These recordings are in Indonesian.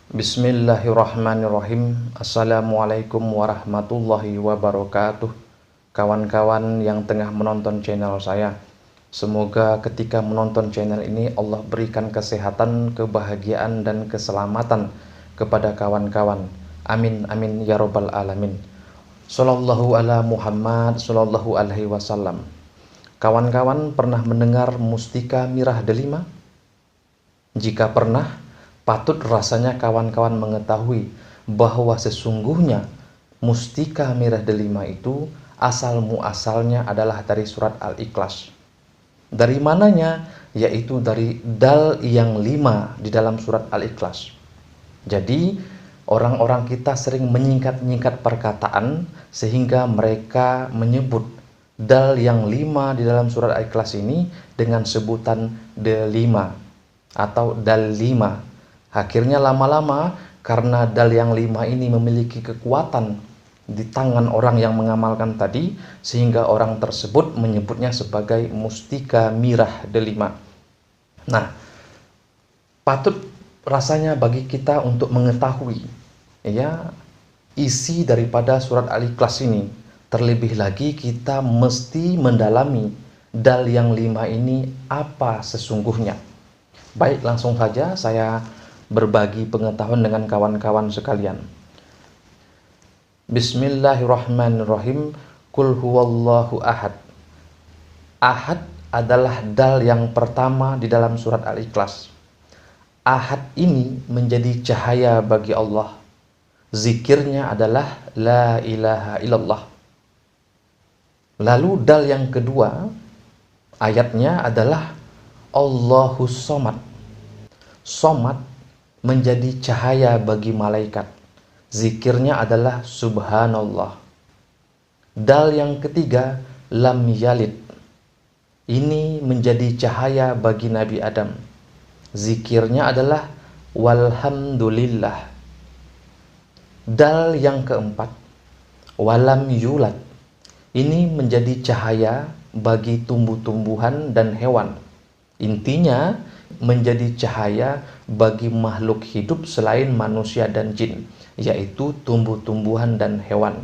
Bismillahirrahmanirrahim. Assalamualaikum warahmatullahi wabarakatuh. Kawan-kawan yang tengah menonton channel saya, semoga ketika menonton channel ini Allah berikan kesehatan, kebahagiaan, dan keselamatan kepada kawan-kawan. Amin amin ya robbal alamin. Sallallahu ala Muhammad sallallahu alaihi wasallam. Kawan-kawan pernah mendengar mustika mirah delima? Jika pernah, patut rasanya kawan-kawan mengetahui bahwa sesungguhnya mustika mirah delima itu asal muasalnya adalah dari surat Al-Ikhlas. Dari mananya? Yaitu dari dal yang 5 di dalam surat Al-Ikhlas. Jadi orang-orang kita sering menyingkat-nyingkat perkataan sehingga mereka menyebut dal yang 5 di dalam surat Al-Ikhlas ini dengan sebutan delima atau dal 5. Akhirnya lama-lama karena dal yang 5 ini memiliki kekuatan di tangan orang yang mengamalkan tadi, sehingga orang tersebut menyebutnya sebagai mustika mirah delima. Nah, patut rasanya bagi kita untuk mengetahui ya isi daripada surat Al-Ikhlas ini. Terlebih lagi kita mesti mendalami dal yang 5 ini apa sesungguhnya. Baik, langsung saja saya berbagi pengetahuan dengan kawan-kawan sekalian. Bismillahirrahmanirrahim. Qul huwallahu ahad. Ahad adalah dal yang pertama di dalam surat Al-Ikhlas. Ahad ini menjadi cahaya bagi Allah. Zikirnya adalah la ilaha illallah. Lalu dal yang kedua ayatnya adalah Allahus Somad. Somad menjadi cahaya bagi malaikat. Zikirnya adalah subhanallah. Dal yang ketiga lam yalid. Ini menjadi cahaya bagi Nabi Adam. Zikirnya adalah walhamdulillah. Dal yang keempat walam yulad. Ini menjadi cahaya bagi tumbuh-tumbuhan dan hewan. Intinya menjadi cahaya bagi makhluk hidup selain manusia dan jin, yaitu tumbuh-tumbuhan dan hewan.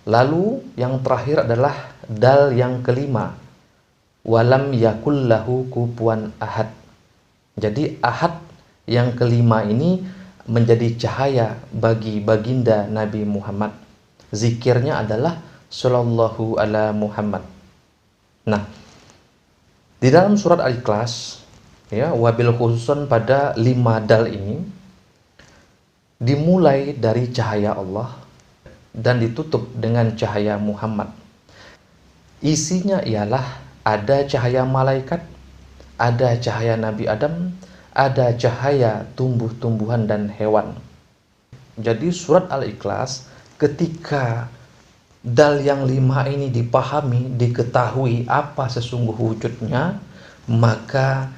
Lalu yang terakhir adalah dal yang kelima, walam yakul lahu kufuwan ahad. Jadi ahad yang kelima ini menjadi cahaya bagi baginda Nabi Muhammad. Zikirnya adalah sallallahu ala Muhammad. Nah, di dalam surat Al-Ikhlas ya, wabil khususon pada 5 dal ini dimulai dari cahaya Allah dan ditutup dengan cahaya Muhammad. Isinya ialah ada cahaya malaikat, ada cahaya Nabi Adam, ada cahaya tumbuh-tumbuhan dan hewan. Jadi surat Al-Ikhlas ketika dal yang 5 ini dipahami, diketahui apa sesungguh wujudnya, maka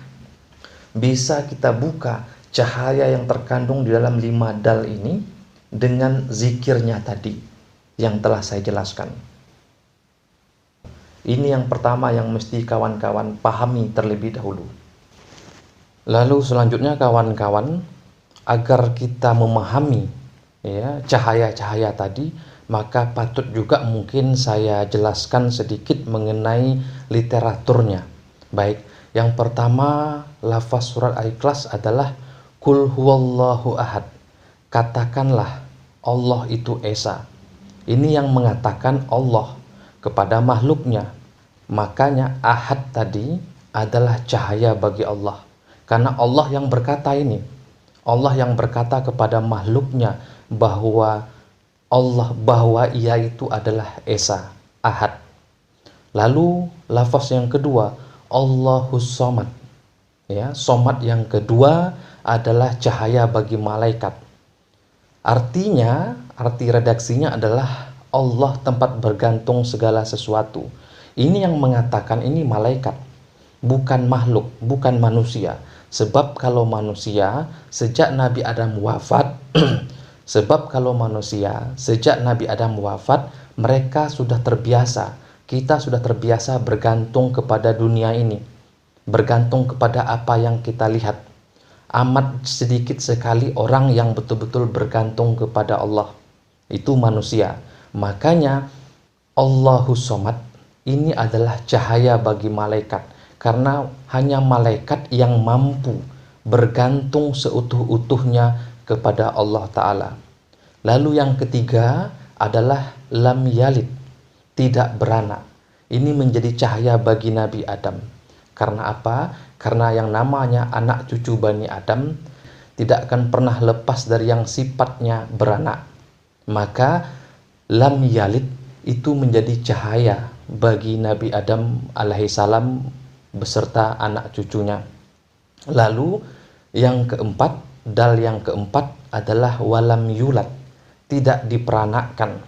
bisa kita buka cahaya yang terkandung di dalam 5 dal ini dengan zikirnya tadi yang telah saya jelaskan. Ini yang pertama yang mesti kawan-kawan pahami terlebih dahulu. Lalu selanjutnya kawan-kawan, agar kita memahami ya cahaya-cahaya tadi, maka patut juga mungkin saya jelaskan sedikit mengenai literaturnya. Baik, yang pertama lafaz surat Al-Ikhlas adalah Qul huwallahu ahad. Katakanlah Allah itu esa. Ini yang mengatakan Allah kepada makhluknya. Makanya ahad tadi adalah cahaya bagi Allah. Karena Allah yang berkata ini. Allah yang berkata kepada makhluknya bahwa ia itu adalah esa, ahad. Lalu lafaz yang kedua Allahus Somad. Ya, Somad yang kedua adalah cahaya bagi malaikat. Artinya, arti redaksinya adalah Allah tempat bergantung segala sesuatu. Ini yang mengatakan ini malaikat, bukan makhluk, bukan manusia. Sebab kalau manusia sejak Nabi Adam wafat sejak Nabi Adam wafat, mereka sudah terbiasa, kita sudah terbiasa bergantung kepada dunia ini, bergantung kepada apa yang kita lihat. amat sedikit sekali orang yang betul-betul bergantung kepada Allah. Itu manusia. Makanya Allahus Somad ini adalah cahaya bagi malaikat. Karena hanya malaikat yang mampu bergantung seutuh-utuhnya kepada Allah Ta'ala. Lalu yang ketiga adalah lam yalid, tidak beranak. Ini menjadi cahaya bagi Nabi Adam. Karena apa? Karena yang namanya anak cucu Bani Adam tidak akan pernah lepas dari yang sifatnya beranak. Maka lam yalid itu menjadi cahaya bagi Nabi Adam alaihissalam beserta anak cucunya. Lalu yang keempat, dal yang keempat adalah walam yulad, tidak diperanakkan.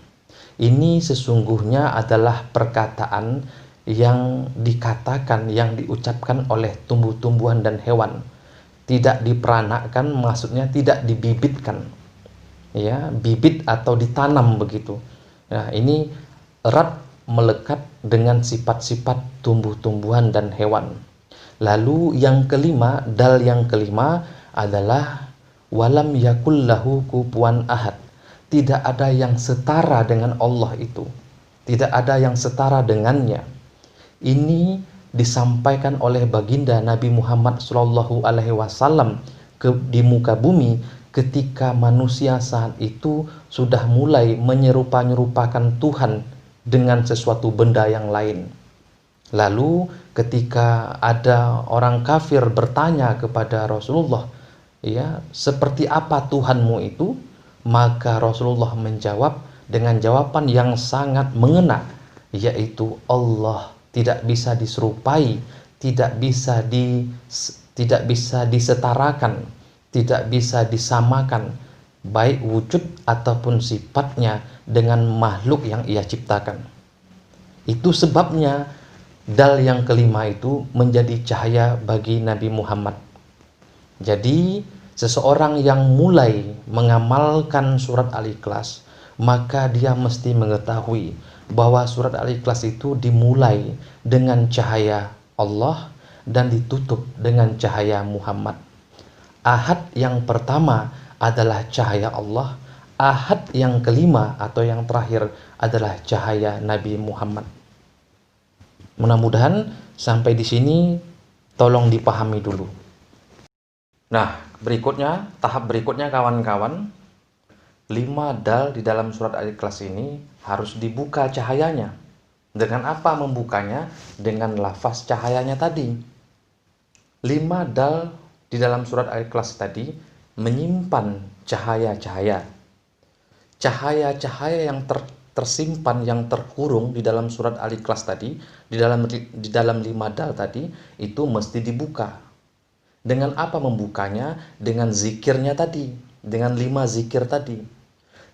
Ini sesungguhnya adalah perkataan yang dikatakan, yang diucapkan oleh tumbuh-tumbuhan dan hewan. Tidak diperanakkan maksudnya tidak dibibitkan. Ya, bibit atau ditanam begitu. Nah, ini erat melekat dengan sifat-sifat tumbuh-tumbuhan dan hewan. Lalu yang kelima, dal yang kelima adalah walam yakullahu kufuwan ahad. Tidak ada yang setara dengan Allah itu. Tidak ada yang setara dengannya. Ini disampaikan oleh baginda Nabi Muhammad SAW di muka bumi ketika manusia saat itu sudah mulai menyerupakan Tuhan dengan sesuatu benda yang lain. Lalu ketika ada orang kafir bertanya kepada Rasulullah, ya, seperti apa Tuhanmu itu? Maka Rasulullah menjawab dengan jawaban yang sangat mengena, yaitu Allah tidak bisa diserupai, tidak bisa disetarakan, tidak bisa disamakan, baik wujud ataupun sifatnya dengan makhluk yang Ia ciptakan. Itu sebabnya dal yang kelima itu menjadi cahaya bagi Nabi Muhammad. Jadi seseorang yang mulai mengamalkan surat Al-Ikhlas, maka dia mesti mengetahui bahwa surat Al-Ikhlas itu dimulai dengan cahaya Allah dan ditutup dengan cahaya Muhammad. Ahad yang pertama adalah cahaya Allah, ahad yang kelima atau yang terakhir adalah cahaya Nabi Muhammad. Mudah-mudahan sampai di sini tolong dipahami dulu. Nah, berikutnya, tahap berikutnya kawan-kawan, 5 dal di dalam surat Al-Ikhlas ini harus dibuka cahayanya. Dengan apa membukanya? Dengan lafaz cahayanya tadi. 5 dal di dalam surat Al-Ikhlas tadi menyimpan cahaya-cahaya. Cahaya-cahaya yang tersimpan, yang terkurung di dalam surat Al-Ikhlas tadi, di dalam 5 dal tadi, itu mesti dibuka. Dengan apa membukanya? Dengan zikirnya tadi, dengan 5 zikir tadi.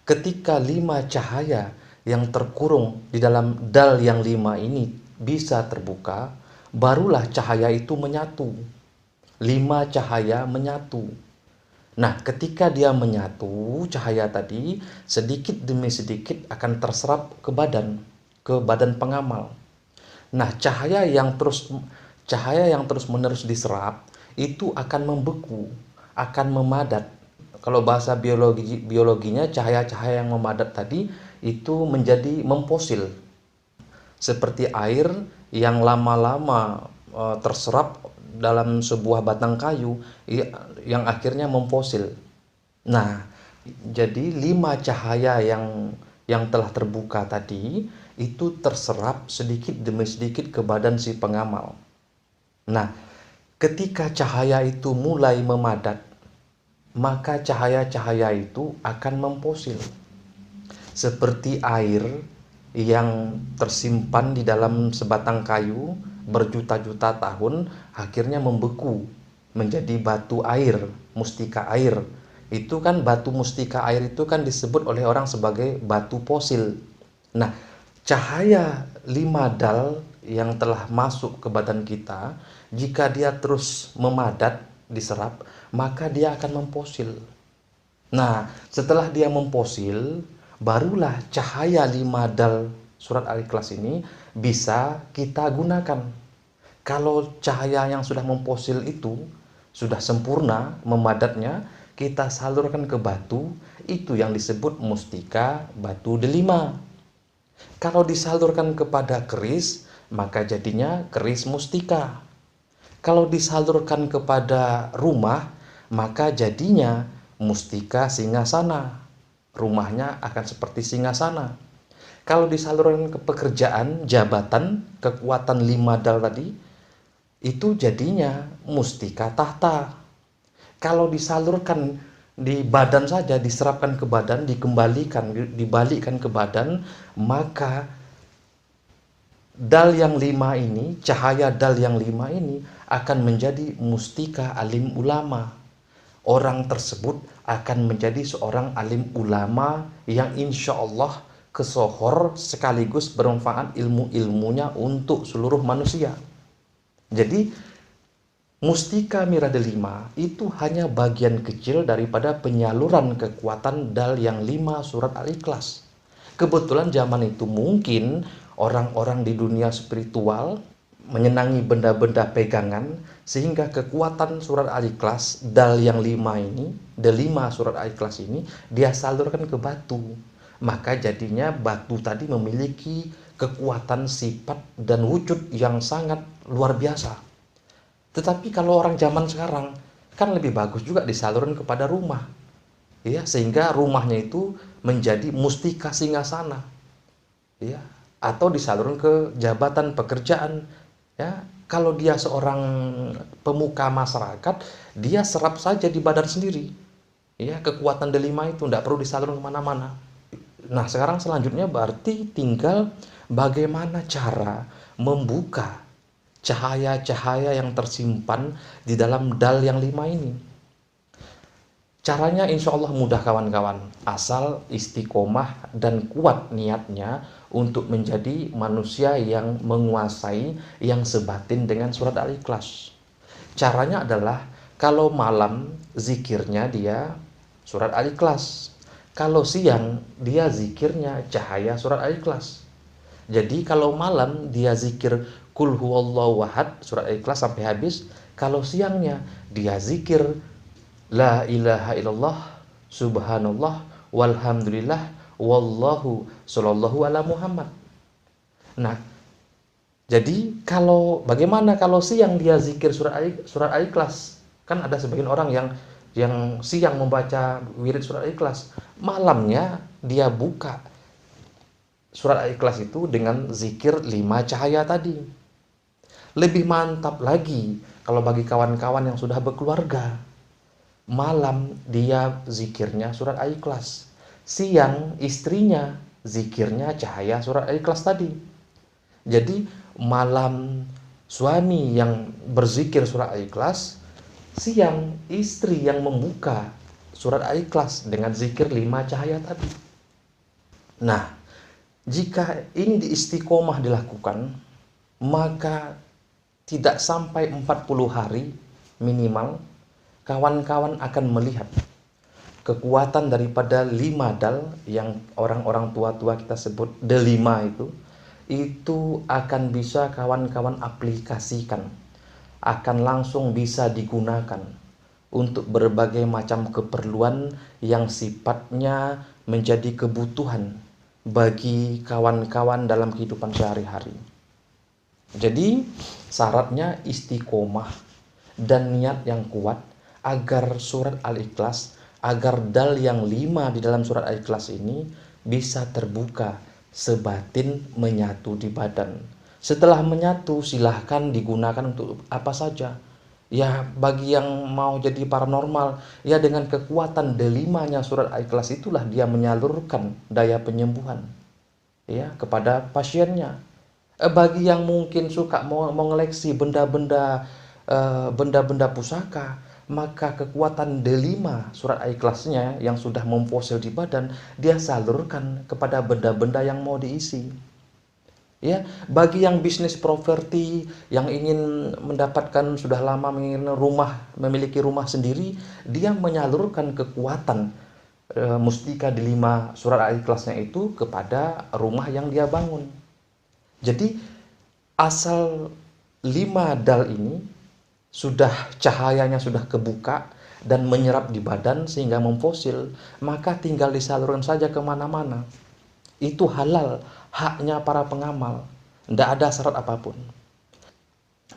Ketika 5 cahaya yang terkurung di dalam dal yang 5 ini bisa terbuka, barulah cahaya itu menyatu. 5 cahaya menyatu. Nah, ketika dia menyatu, cahaya tadi sedikit demi sedikit akan terserap ke badan pengamal. Nah, cahaya yang terus-menerus diserap itu akan membeku, akan memadat. Kalau bahasa biologinya, cahaya-cahaya yang memadat tadi itu menjadi memfosil. Seperti air yang lama-lama terserap dalam sebuah batang kayu yang akhirnya memfosil. Nah, jadi 5 cahaya yang telah terbuka tadi itu terserap sedikit demi sedikit ke badan si pengamal. Nah, ketika cahaya itu mulai memadat, maka cahaya-cahaya itu akan memfosil. Seperti air yang tersimpan di dalam sebatang kayu berjuta-juta tahun, akhirnya membeku menjadi batu air, mustika air. Itu kan batu mustika air itu kan disebut oleh orang sebagai batu fosil. Nah, cahaya 5 dal yang telah masuk ke badan kita, jika dia terus memadat, diserap, maka dia akan memfosil. Nah, setelah dia memfosil, barulah cahaya 5 dal surat Al-Ikhlas ini bisa kita gunakan. Kalau cahaya yang sudah memfosil itu sudah sempurna memadatnya, kita salurkan ke batu, itu yang disebut mustika batu delima. Kalau disalurkan kepada keris, maka jadinya keris mustika. Kalau disalurkan kepada rumah, maka jadinya mustika singgasana. Rumahnya akan seperti singgasana. Kalau disalurkan ke pekerjaan, jabatan, kekuatan 5 dal tadi, itu jadinya mustika tahta. Kalau disalurkan di badan saja, diserapkan ke badan, dibalikkan ke badan, maka dal yang 5 ini, cahaya dal yang 5 ini akan menjadi mustika alim ulama. Orang tersebut akan menjadi seorang alim ulama yang insya Allah kesohor sekaligus bermanfaat ilmu-ilmunya untuk seluruh manusia. Jadi mustika mira delima itu hanya bagian kecil daripada penyaluran kekuatan dal yang 5 surat Al-Ikhlas. Kebetulan zaman itu mungkin orang-orang di dunia spiritual menyenangi benda-benda pegangan, sehingga kekuatan surat Al-Ikhlas dal yang 5 ini, delima surat Al-Ikhlas ini dia salurkan ke batu. Maka jadinya batu tadi memiliki kekuatan sifat dan wujud yang sangat luar biasa. Tetapi kalau orang zaman sekarang kan lebih bagus juga disalurkan kepada rumah, ya, sehingga rumahnya itu menjadi mustika singgasana, ya, atau disalurkan ke jabatan pekerjaan, ya. Kalau dia seorang pemuka masyarakat, dia serap saja di badan sendiri, ya, kekuatan delima itu tidak perlu disalurkan kemana-mana. Nah, sekarang selanjutnya berarti tinggal bagaimana cara membuka cahaya-cahaya yang tersimpan di dalam dal yang 5 ini. Caranya insya Allah mudah kawan-kawan, asal istiqomah dan kuat niatnya untuk menjadi manusia yang menguasai, yang sebatin dengan surat Al-Ikhlas. Caranya adalah kalau malam zikirnya dia surat Al-Ikhlas, kalau siang dia zikirnya cahaya surat Al-Ikhlas. Jadi kalau malam dia zikir Qul huwallahu ahad surat Al-Ikhlas sampai habis, kalau siangnya dia zikir La ilaha illallah subhanallah walhamdulillah wallahu sallallahu ala Muhammad. Nah, jadi bagaimana kalau siang dia zikir surat Al-Ikhlas? Kan ada sebagian orang yang siang membaca wirid surat Al-Ikhlas, malamnya dia buka surat Al-Ikhlas itu dengan zikir 5 cahaya tadi. Lebih mantap lagi kalau bagi kawan-kawan yang sudah berkeluarga, malam dia zikirnya surat Al-Ikhlas, siang istrinya zikirnya cahaya surat Al-Ikhlas tadi. Jadi malam suami yang berzikir surat Al-Ikhlas, siang istri yang membuka surat Al-Ikhlas dengan zikir 5 cahaya tadi. Nah, jika ini istiqomah dilakukan, maka tidak sampai 40 hari minimal, kawan-kawan akan melihat kekuatan daripada 5 dal yang orang-orang tua-tua kita sebut delima itu akan bisa kawan-kawan aplikasikan, akan langsung bisa digunakan untuk berbagai macam keperluan yang sifatnya menjadi kebutuhan bagi kawan-kawan dalam kehidupan sehari-hari. Jadi syaratnya istiqomah dan niat yang kuat agar surat Al-Ikhlas, agar dal yang 5 di dalam surat Al-Ikhlas ini bisa terbuka, sebatin menyatu di badan. Setelah menyatu, silahkan digunakan untuk apa saja. Ya, bagi yang mau jadi paranormal, ya dengan kekuatan delimanya surat Al-Ikhlas itulah dia menyalurkan daya penyembuhan, ya, kepada pasiennya. Bagi yang mungkin suka mau ngoleksi benda-benda pusaka, maka kekuatan delima surat Al-Ikhlasnya yang sudah memfosil di badan, dia salurkan kepada benda-benda yang mau diisi. Ya, bagi yang bisnis properti, yang ingin mendapatkan sudah lama memiliki rumah sendiri, dia menyalurkan kekuatan mustika delima surat Al-Ikhlasnya itu kepada rumah yang dia bangun. Jadi asal 5 dal ini sudah cahayanya sudah kebuka dan menyerap di badan sehingga memfosil, maka tinggal disalurkan saja kemana-mana. Itu halal, haknya para pengamal. Tidak ada syarat apapun.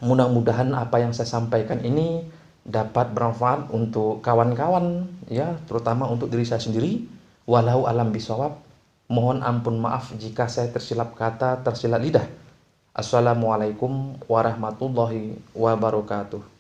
Mudah-mudahan apa yang saya sampaikan ini dapat bermanfaat untuk kawan-kawan, ya, terutama untuk diri saya sendiri. Walau alam bisawab. Mohon ampun maaf jika saya tersilap kata, tersilap lidah. Assalamualaikum warahmatullahi wabarakatuh.